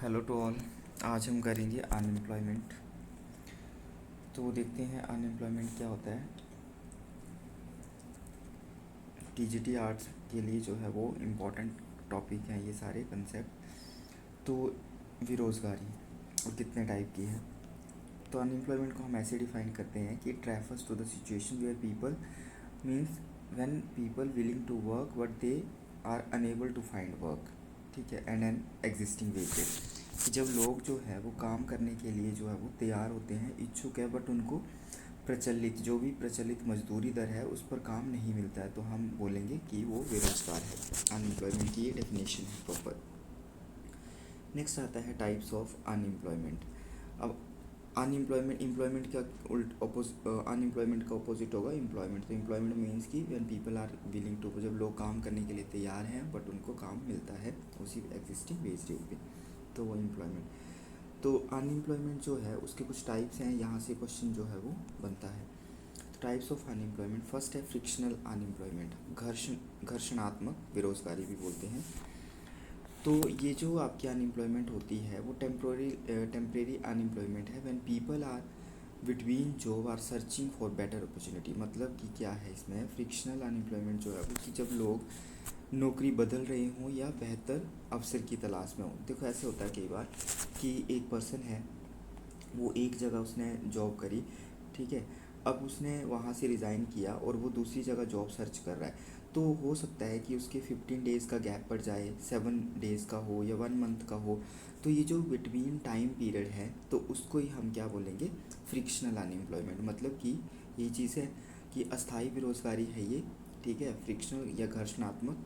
Hello to all. आज हम करेंगे अनएम्प्लॉयमेंट। तो देखते हैं अनएम्प्लॉयमेंट क्या होता है। टीजीटी आर्ट्स के लिए जो है वो इम्पोर्टेंट टॉपिक हैं ये सारे कंसेप्ट। तो बेरोज़गारी और कितने टाइप की है। तो अनएम्प्लॉयमेंट को हम ऐसे डिफाइन करते हैं कि it refers to the situation where people means when people willing to work but they are unable to find work. ठीक है, एंड एन एग्जिस्टिंग वेजेस, कि जब लोग जो है वो काम करने के लिए जो है वो तैयार होते हैं, इच्छुक है, बट उनको प्रचलित जो भी प्रचलित मजदूरी दर है उस पर काम नहीं मिलता है, तो हम बोलेंगे कि वो बेरोजगार है। अनएम्प्लॉयमेंट की ये डेफिनेशन है प्रॉपर। नेक्स्ट आता है टाइप्स ऑफ अनएम्प्लॉयमेंट। अब अनएम्प्लॉयमेंट एम्प्लॉयमेंट का अनएम्प्लॉयमेंट का अपोजिट होगा एम्प्लॉयमेंट। तो एम्प्लॉयमेंट मीन्स कि when people are willing to, जब लोग काम करने के लिए तैयार हैं बट उनको काम मिलता है उसी एग्जिस्टिंग वेज रेट पे, तो वो एम्प्लॉयमेंट। तो अनएम्प्लॉयमेंट जो है उसके कुछ टाइप्स हैं, यहाँ से क्वेश्चन जो है वो बनता है। तो टाइप्स ऑफ अनएम्प्लॉयमेंट, फर्स्ट है फ्रिक्शनल अनएम्प्लॉयमेंट, घर्षणात्मक बेरोजगारी भी बोलते हैं। तो ये जो आपकी अनएम्प्लॉयमेंट होती है वो टेम्प्रेरी अनएम्प्लॉयमेंट है when people are between job or searching for better opportunity. मतलब कि क्या है इसमें फ्रिक्शनल अनएम्प्लॉयमेंट जो है वो कि जब लोग नौकरी बदल रहे हों या बेहतर अवसर की तलाश में हों। देखो ऐसे होता है कई बार कि एक पर्सन है, वो एक जगह उसने जॉब करी, ठीक है, अब उसने वहाँ से रिज़ाइन किया और वो दूसरी जगह जॉब सर्च कर रहा है। तो हो सकता है कि उसके 15 डेज़ का गैप पड़ जाए, 7 डेज़ का हो या 1 मंथ का हो। तो ये जो बिटवीन टाइम पीरियड है तो उसको ही हम क्या बोलेंगे, फ्रिक्शनल अनएम्प्लॉयमेंट। मतलब कि ये चीज़ है कि अस्थाई बेरोज़गारी है ये, ठीक है, फ्रिक्शनल या घर्षणात्मक,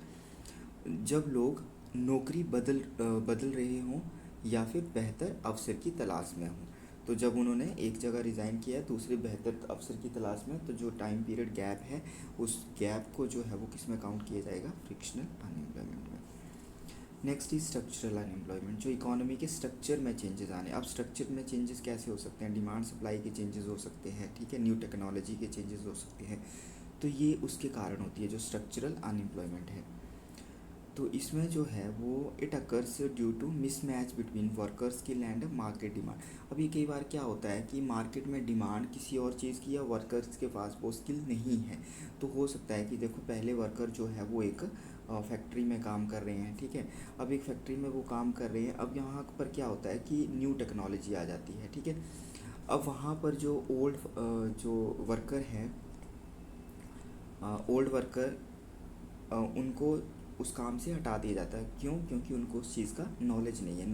जब लोग नौकरी बदल रहे हों या फिर बेहतर अवसर की तलाश में हों। तो जब उन्होंने एक जगह रिज़ाइन किया है दूसरे बेहतर अवसर की तलाश में, तो जो टाइम पीरियड गैप है उस गैप को जो है वो किस में काउंट किया जाएगा, फ्रिक्शनल अनएम्प्लॉयमेंट में। नेक्स्ट इज स्ट्रक्चरल अनएम्प्लॉयमेंट, जो इकोनॉमी के स्ट्रक्चर में चेंजेस आने। अब स्ट्रक्चर में चेंजेस कैसे हो सकते हैं, डिमांड सप्लाई के चेंजेस हो सकते हैं, ठीक है, न्यू टेक्नोलॉजी के चेंजेस हो सकते हैं। तो ये उसके कारण होती है जो स्ट्रक्चरल अनएम्प्लॉयमेंट है। तो इसमें जो है वो it occurs due to mismatch between worker skill and market demand. अभी कई बार क्या होता है कि मार्केट में डिमांड किसी और चीज़ की या वर्कर्स के पास वो स्किल नहीं है। तो हो सकता है कि देखो पहले वर्कर जो है वो एक फैक्ट्री में काम कर रहे हैं, ठीक है, अब एक फैक्ट्री में वो काम कर रहे हैं, अब यहाँ पर क्या होता है कि न्यू टेक्नोलॉजी आ जाती है, ठीक है, अब वहाँ पर जो जो वर्कर हैं, ओल्ड वर्कर, उनको उस काम से हटा दिया जाता है। क्यों? क्योंकि उनको उस चीज़ का नॉलेज नहीं है,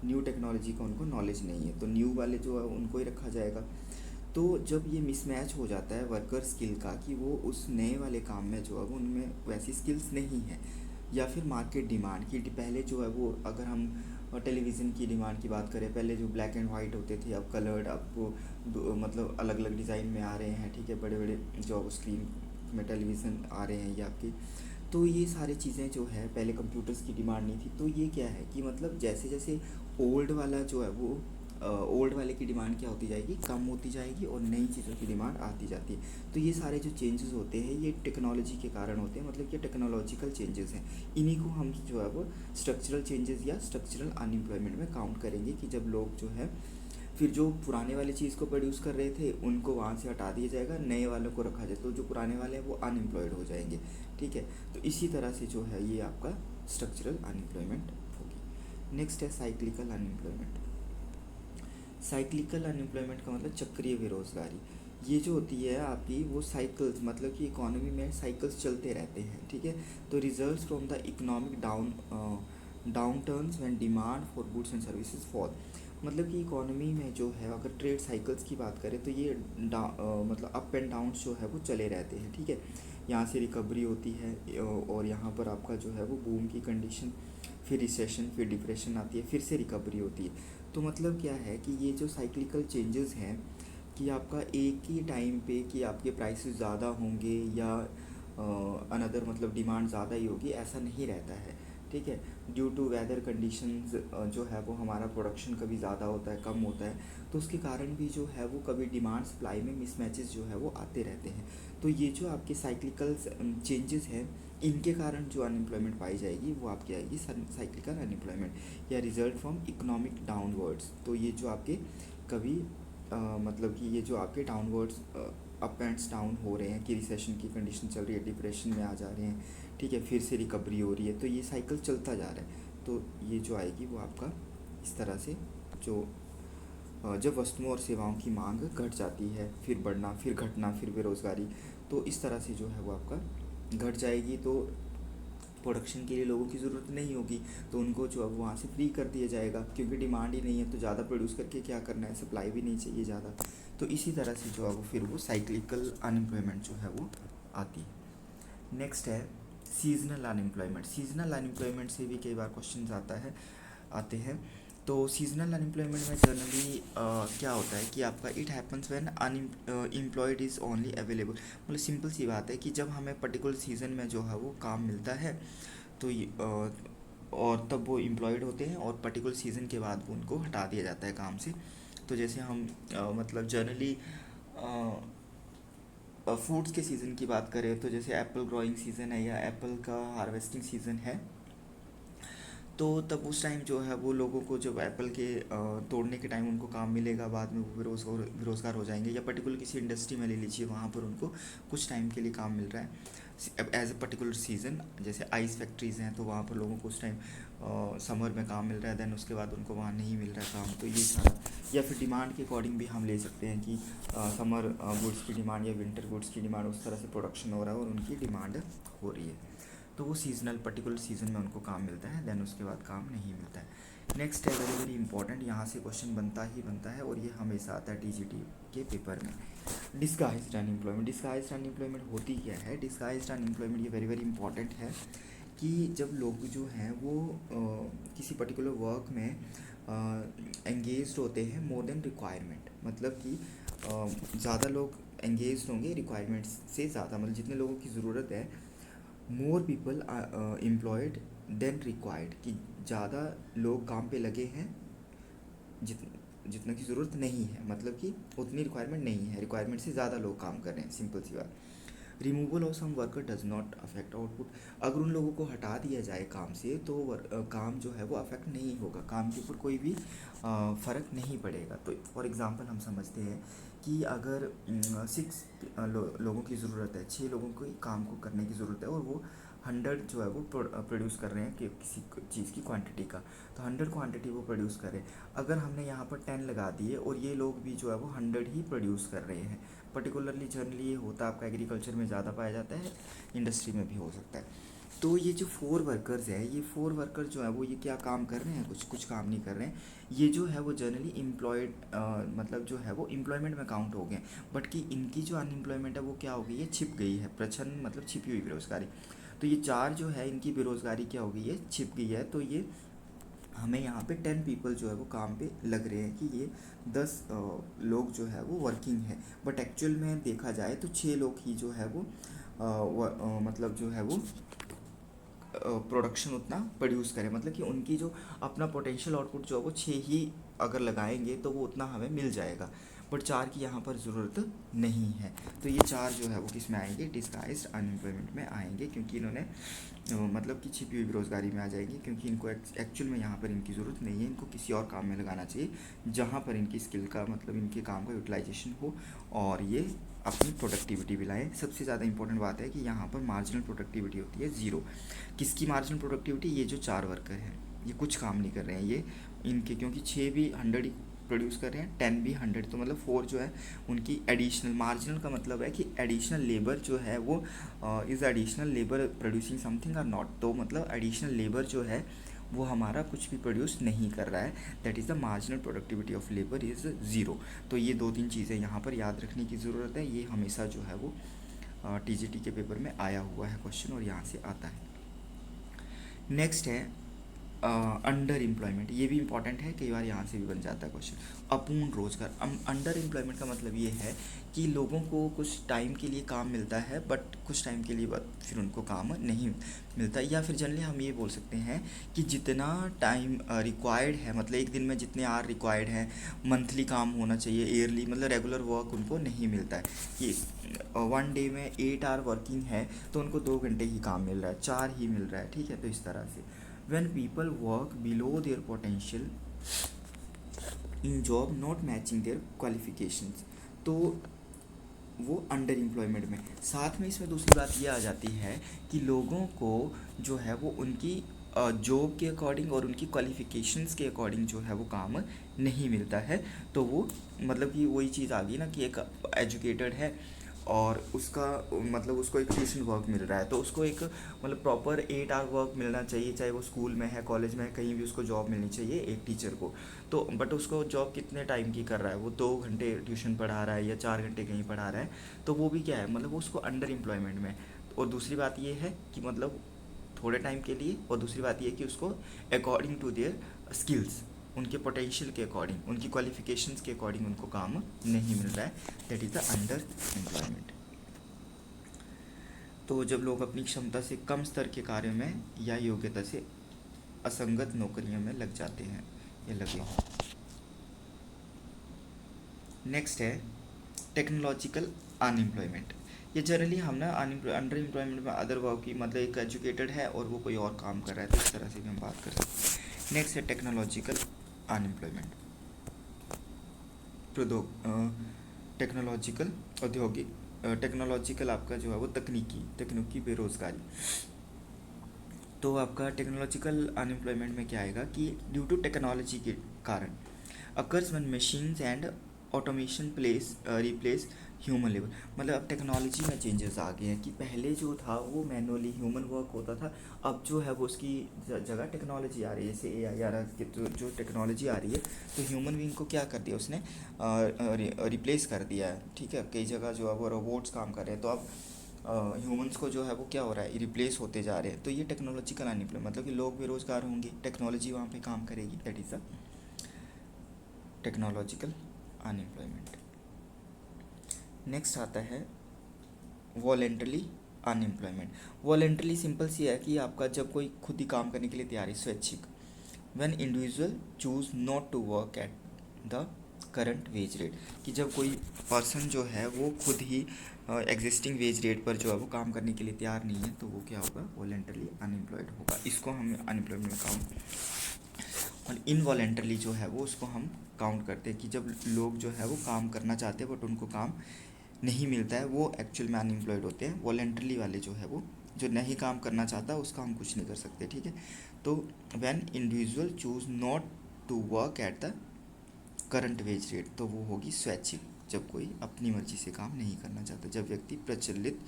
न्यू टेक्नोलॉजी का उनको नॉलेज नहीं है, तो न्यू वाले जो है उनको ही रखा जाएगा। तो जब ये मिसमैच हो जाता है वर्कर स्किल का कि वो उस नए वाले काम में जो है वो उनमें वैसी स्किल्स नहीं है, या फिर मार्केट डिमांड की, पहले जो है वो अगर हम टेलीविज़न की डिमांड की बात करें, पहले जो ब्लैक एंड वाइट होते थे अब कलर्ड, अब वो मतलब अलग अलग डिज़ाइन में आ रहे हैं, ठीक है, बड़े बड़े जो स्क्रीन में टेलीविज़न आ रहे हैं ये आपके। तो ये सारी चीज़ें जो है पहले कंप्यूटर्स की डिमांड नहीं थी। तो ये क्या है कि मतलब जैसे जैसे ओल्ड वाला जो है वो ओल्ड वाले की डिमांड क्या होती जाएगी, कम होती जाएगी, और नई चीज़ों की डिमांड आती जाती है। तो ये सारे जो चेंजेस होते हैं ये टेक्नोलॉजी के कारण होते हैं, मतलब ये टेक्नोलॉजिकल चेंजेस हैं। इन्हीं को हम जो है वो स्ट्रक्चरल चेंजेस या स्ट्रक्चरल अनएम्प्लॉयमेंट में काउंट करेंगे, कि जब लोग जो है फिर जो पुराने वाली चीज़ को प्रोड्यूस कर रहे थे उनको वहाँ से हटा दिया जाएगा, नए वालों को रखा जाए, तो जो पुराने वाले हैं वो अनएम्प्लॉयड हो जाएंगे, ठीक है। तो इसी तरह से जो है ये आपका स्ट्रक्चरल अनएम्प्लॉयमेंट होगी। नेक्स्ट है साइक्लिकल अनएम्प्लॉयमेंट। साइक्लिकल अनएम्प्लॉयमेंट का मतलब चक्रीय बेरोजगारी। ये जो होती है आपकी वो साइकिल्स, मतलब कि इकोनॉमी में साइकिल्स चलते रहते हैं, ठीक है। तो results from the economic down turns when demand for goods and services fall. मतलब कि इकोनॉमी में जो है अगर ट्रेड साइकिल्स की बात करें तो ये मतलब अप एंड डाउन जो है वो चले रहते हैं, ठीक है। यहाँ से रिकवरी होती है और यहाँ पर आपका जो है वो बूम की कंडीशन, फिर रिसेशन, फिर डिप्रेशन आती है, फिर से रिकवरी होती है। तो मतलब क्या है कि ये जो साइक्लिकल चेंजेस हैं कि आपका एक ही टाइम पे कि आपके प्राइसेस ज़्यादा होंगे या अनदर मतलब डिमांड ज़्यादा ही होगी, ऐसा नहीं रहता है, ठीक है। ड्यू टू वेदर कंडीशंस जो है वो हमारा प्रोडक्शन कभी ज़्यादा होता है, कम होता है, तो उसके कारण भी जो है वो कभी डिमांड सप्लाई में मिसमैचेस जो है वो आते रहते हैं। तो ये जो आपके साइक्लिकल चेंजेस हैं इनके कारण जो अनएम्प्लॉयमेंट पाई जाएगी वो आपकी आएगी साइक्लिकल अनएम्प्लॉयमेंट या रिजल्ट फ्रॉम इकोनॉमिक डाउनवर्ड्स। तो ये जो आपके कभी मतलब कि ये जो आपके डाउनवर्ड्स अप एंड्स डाउन हो रहे हैं कि रिसेशन की कंडीशन चल रही है, डिप्रेशन में आ जा रहे हैं, ठीक है, फिर से रिकवरी हो रही है, तो ये साइकिल चलता जा रहा है। तो ये जो आएगी वो आपका इस तरह से जो जब वस्तुओं और सेवाओं की मांग घट जाती है, फिर बढ़ना, फिर घटना, फिर बेरोज़गारी, तो इस तरह से जो है वो आपका घट जाएगी। तो प्रोडक्शन के लिए लोगों की ज़रूरत नहीं होगी, तो उनको जो अब वहाँ से फ्री कर दिया जाएगा, क्योंकि डिमांड ही नहीं है, तो ज़्यादा प्रोड्यूस करके क्या करना है, सप्लाई भी नहीं चाहिए ज़्यादा। तो इसी तरह से जो है वो फिर वो साइक्लिकल अनएम्प्लॉयमेंट जो है वो आती है। नेक्स्ट है सीजनल अनएम्प्लॉयमेंट। सीजनल अनएम्प्लॉयमेंट से भी कई बार क्वेश्चन आते हैं। तो सीजनल अनएम्प्लॉयमेंट में जनरली क्या होता है कि आपका it happens when unemployed is only available. मतलब सिंपल सी बात है कि जब हमें पर्टिकुलर सीज़न में जो है वो काम मिलता है तो और तब वो एम्प्लॉयड होते हैं, और पर्टिकुलर सीज़न के बाद वो उनको हटा दिया जाता है काम से। तो जैसे हम मतलब जनरली फ्रूट्स के सीज़न की बात करें तो जैसे एप्पल ग्रोइंग सीज़न है या एप्पल का हार्वेस्टिंग सीज़न है, तो तब उस टाइम जो है वो लोगों को जब एप्पल के तोड़ने के टाइम उनको काम मिलेगा, बाद में वो बेरोज़गार हो जाएंगे, या पर्टिकुलर किसी इंडस्ट्री में ले लीजिए, वहाँ पर उनको कुछ टाइम के लिए काम मिल रहा है एज अ पर्टिकुलर सीज़न। जैसे आइस फैक्ट्रीज़ हैं तो वहाँ पर लोगों को उस टाइम समर में काम मिल रहा है, देन उसके बाद उनको वहाँ नहीं मिल रहा है काम। तो ये सारा, या फिर डिमांड के अकॉर्डिंग भी हम ले सकते हैं कि समर गुड्स की डिमांड या विंटर गुड्स की डिमांड, उस तरह से प्रोडक्शन हो रहा है और उनकी डिमांड हो रही है, तो वो सीजनल पर्टिकुलर सीज़न में उनको काम मिलता है, देन उसके बाद काम नहीं मिलता है। नेक्स्ट है वेरी वेरी इंपॉर्टेंट, यहाँ से क्वेश्चन बनता ही बनता है और ये हमेशा आता है टीजीटी के पेपर में। Disguised unemployment. डिस्गाइज्ड अनएम्प्लॉयमेंट होती क्या है? डिस्गाइज्ड अनएम्प्लॉयमेंट ये वेरी वेरी इंपॉर्टेंट है कि जब लोग जो हैं वो किसी पर्टिकुलर वर्क में एंगेज्ड होते हैं मोर देन रिक्वायरमेंट। मतलब कि ज़्यादा लोग एंगेज्ड होंगे रिक्वायरमेंट से ज़्यादा, मतलब जितने लोगों की ज़रूरत है, more people employed than required, कि ज़्यादा लोग काम पे लगे हैं जितना की ज़रूरत नहीं है, मतलब कि उतनी रिक्वायरमेंट नहीं है, रिक्वायरमेंट से ज़्यादा लोग काम कर रहे हैं, सिंपल सी बात। Removal of some worker does not affect output. अगर उन लोगों को हटा दिया जाए काम से तो काम जो है वो अफेक्ट नहीं होगा, काम के ऊपर कोई भी फ़र्क नहीं पड़ेगा। तो फॉर एग्ज़ाम्पल हम समझते हैं कि अगर 6 लोगों की ज़रूरत है, 6 लोगों को काम को करने की ज़रूरत है, और वो 100 जो है वो प्रोड्यूस कर रहे हैं कि किसी चीज़ की क्वांटिटी का, तो 100 क्वांटिटी वो प्रोड्यूस कर रहे हैं। अगर हमने यहाँ पर 10 लगा दिए और ये लोग भी जो है वो 100 ही प्रोड्यूस कर रहे हैं, पर्टिकुलरली जनरली ये होता है आपका एग्रीकल्चर में ज़्यादा पाया जाता है, इंडस्ट्री में भी हो सकता है। तो ये जो 4 वर्कर्स हैं, ये 4 वर्कर जो है वो ये क्या काम कर रहे हैं? कुछ काम नहीं कर रहे हैं। ये जो है वो जनरली एम्प्लॉयड मतलब जो है वो एम्प्लॉयमेंट में काउंट हो गए, बट कि इनकी जो अनएम्प्लॉयमेंट है वो क्या हो गई है? छिप गई है। प्रछन्न मतलब छिपी हुई बेरोज़गारी। तो ये 4 जो है इनकी बेरोज़गारी क्या हो गई है? छिप गई है। तो ये हमें यहाँ पे 10 पीपल जो है वो काम पे लग रहे हैं कि ये 10 लोग जो है वो वर्किंग है, बट एक्चुअल में देखा जाए तो 6 लोग ही जो है वो मतलब जो है वो प्रोडक्शन उतना प्रोड्यूस करें, मतलब कि उनकी जो अपना पोटेंशियल आउटपुट जो है वो 6 ही अगर लगाएंगे तो वो उतना हमें मिल जाएगा, बट 4 की यहाँ पर ज़रूरत नहीं है। तो ये 4 जो है वो किस में आएंगे? डिस्गाइज्ड अनएम्प्लॉयमेंट में आएंगे, क्योंकि इन्होंने मतलब कि छिपी हुई बेरोज़गारी में आ जाएंगे, क्योंकि इनको एक्चुअल में यहाँ पर इनकी ज़रूरत नहीं है, इनको किसी और काम में लगाना चाहिए जहाँ पर इनकी स्किल का मतलब इनके काम का यूटिलाइजेशन हो और ये अपनी प्रोडक्टिविटी भी लाएँ। सबसे ज़्यादा इंपॉर्टेंट बात है कि यहाँ पर मार्जिनल प्रोडक्टिविटी होती है 0। किसकी मार्जिनल प्रोडक्टिविटी? ये जो 4 वर्कर हैं ये कुछ काम नहीं कर रहे हैं, ये इनके, क्योंकि 6 भी 100 ही प्रोड्यूस कर रहे हैं, 10 भी 100, तो मतलब 4 जो है उनकी एडिशनल। मार्जिनल का मतलब है कि एडिशनल लेबर जो है वो is additional labour producing something और नॉट। तो मतलब एडिशनल लेबर जो है वो हमारा कुछ भी प्रोड्यूस नहीं कर रहा है, that is the marginal productivity of labour is 0। तो ये 2-3 चीज़ें यहाँ पर याद रखने की ज़रूरत है। ये हमेशा जो है वो टीजीटी के पेपर में आया हुआ है क्वेश्चन, और यहाँ से आता है। नेक्स्ट है अंडर एम्प्लॉयमेंट, ये भी इंपॉर्टेंट है, कई बार यहाँ से भी बन जाता है क्वेश्चन। अपूर्ण रोजगार, अंडर एम्प्लॉयमेंट का मतलब ये है कि लोगों को कुछ टाइम के लिए काम मिलता है बट कुछ टाइम के लिए बाद फिर उनको काम नहीं मिलता, या फिर जनरली हम ये बोल सकते हैं कि जितना टाइम रिक्वायर्ड है, मतलब एक दिन में जितने आवर रिक्वायर्ड हैं, मंथली काम होना चाहिए, ईयरली मतलब रेगुलर वर्क उनको नहीं मिलता है कि 1 डे में 8 आवर वर्किंग है तो उनको 2 घंटे ही काम मिल रहा है, 4 ही मिल रहा है, ठीक है। तो इस तरह से when people work below their potential in job not matching their qualifications, तो वो अंडर एम्प्लॉयमेंट में। साथ में इसमें दूसरी बात ये आ जाती है कि लोगों को जो है वो उनकी जॉब के अकॉर्डिंग और उनकी क्वालिफ़िकेशंस के अकॉर्डिंग जो है वो काम नहीं मिलता है। तो वो मतलब कि वही चीज़ आ गई ना कि एक एजुकेटेड है और उसका मतलब उसको एक ट्यूशन वर्क मिल रहा है, तो उसको एक मतलब प्रॉपर 8 आवर वर्क मिलना चाहिए, चाहे वो स्कूल में है, कॉलेज में है, कहीं भी उसको जॉब मिलनी चाहिए एक टीचर को। तो बट उसको जॉब कितने टाइम की कर रहा है, वो 2 घंटे ट्यूशन पढ़ा रहा है या 4 घंटे कहीं पढ़ा रहा है, तो वो भी क्या है, मतलब उसको अंडर एम्प्लॉयमेंट में। और दूसरी बात ये है कि मतलब थोड़े टाइम के लिए, और दूसरी बात ये कि उसको अकॉर्डिंग टू देयर स्किल्स, उनके पोटेंशियल के अकॉर्डिंग, उनकी क्वालिफिकेशंस के अकॉर्डिंग उनको काम नहीं मिल रहा है, that is the under employment. तो जब लोग अपनी क्षमता से कम स्तर के कार्यों में या योग्यता से असंगत नौकरियों में लग जाते हैं या लगे हैं। नेक्स्ट है टेक्नोलॉजिकल अनएम्प्लॉयमेंट। ये जनरली हम ना अंडर एम्प्लॉयमेंट में अदर वर्क की, मतलब एक एजुकेटेड है और वो कोई और काम कर रहा है, तो इस तरह से भी हम बात कर सकते हैं। नेक्स्ट है टेक्नोलॉजिकल अनएम्प्लॉयमेंट, टेक्नोलॉजिकल औद्योगिक, टेक्नोलॉजिकल आपका जो है वो तकनीकी बेरोज़गारी। तो आपका टेक्नोलॉजिकल अनएम्प्लॉयमेंट में क्या आएगा कि ड्यू टू टेक्नोलॉजी के कारण occurs when machines and automation replace human labour. मतलब अब टेक्नोलॉजी में चेंजेस आ गए हैं कि पहले जो था वो मैनुअली ह्यूमन वर्क होता था, अब जो है वो उसकी जगह टेक्नोलॉजी आ रही है, जैसे AI आ रहा है, तो जो टेक्नोलॉजी आ रही है तो ह्यूमन बीइंग को क्या कर दिया उसने, रिप्लेस कर दिया है, ठीक है। कई जगह जो है वो रोबोट्स काम कर रहे हैं, तो अब ह्यूमंस को जो है वो क्या हो रहा है, रिप्लेस होते जा रहे हैं। तो ये टेक्नोलॉजिकल अनएम्प्लॉयमेंट, मतलब कि लोग बेरोजगार होंगे, टेक्नोलॉजी वहाँ पे काम करेगी, that is a technological unemployment. Next आता है वॉलेंटरली अनएम्प्लॉयमेंट। वॉलेंटरली सिंपल सी है कि आपका जब कोई खुद ही काम करने के लिए तैयार है, स्वैच्छिक। When individual choose not to work at the current wage rate, कि जब कोई पर्सन जो है वो खुद ही एग्जिस्टिंग वेज रेट पर जो है वो काम करने के लिए तैयार नहीं है, तो वो क्या होगा, वॉलेंटरली अनएम्प्लॉयड होगा। इसको हम अनएम्प्लॉयमेंट में काउंट, और इनवॉलेंटरली जो है वो उसको हम काउंट करते हैं कि जब लोग जो है वो काम करना चाहते हैं बट उनको काम नहीं मिलता है, वो एक्चुअल में अनएम्प्लॉयड होते हैं। वॉलेंटरली वाले जो है वो जो नहीं काम करना चाहता उसका हम कुछ नहीं कर सकते, ठीक है। तो when individual choose not to work at the current wage rate, तो वो होगी स्वैच्छिक, जब कोई अपनी मर्जी से काम नहीं करना चाहता। जब व्यक्ति प्रचलित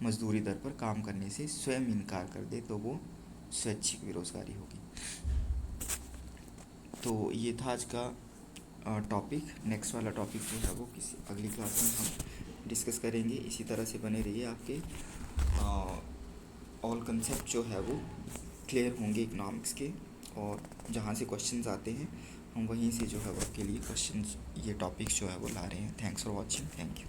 मजदूरी दर पर काम करने से स्वयं इनकार कर दे तो वो स्वैच्छिक बेरोजगारी होगी। तो ये था आज का टॉपिक। नेक्स्ट वाला टॉपिक जो है वो किसी अगली क्लास में हम डिस्कस करेंगे। इसी तरह से बने रहिए, आपके ऑल कंसेप्ट जो है वो क्लियर होंगे इकोनॉमिक्स के, और जहाँ से क्वेश्चंस आते हैं हम वहीं से जो है वो आपके लिए क्वेश्चंस, ये टॉपिक्स जो है वो ला रहे हैं। Thanks for watching, thank you.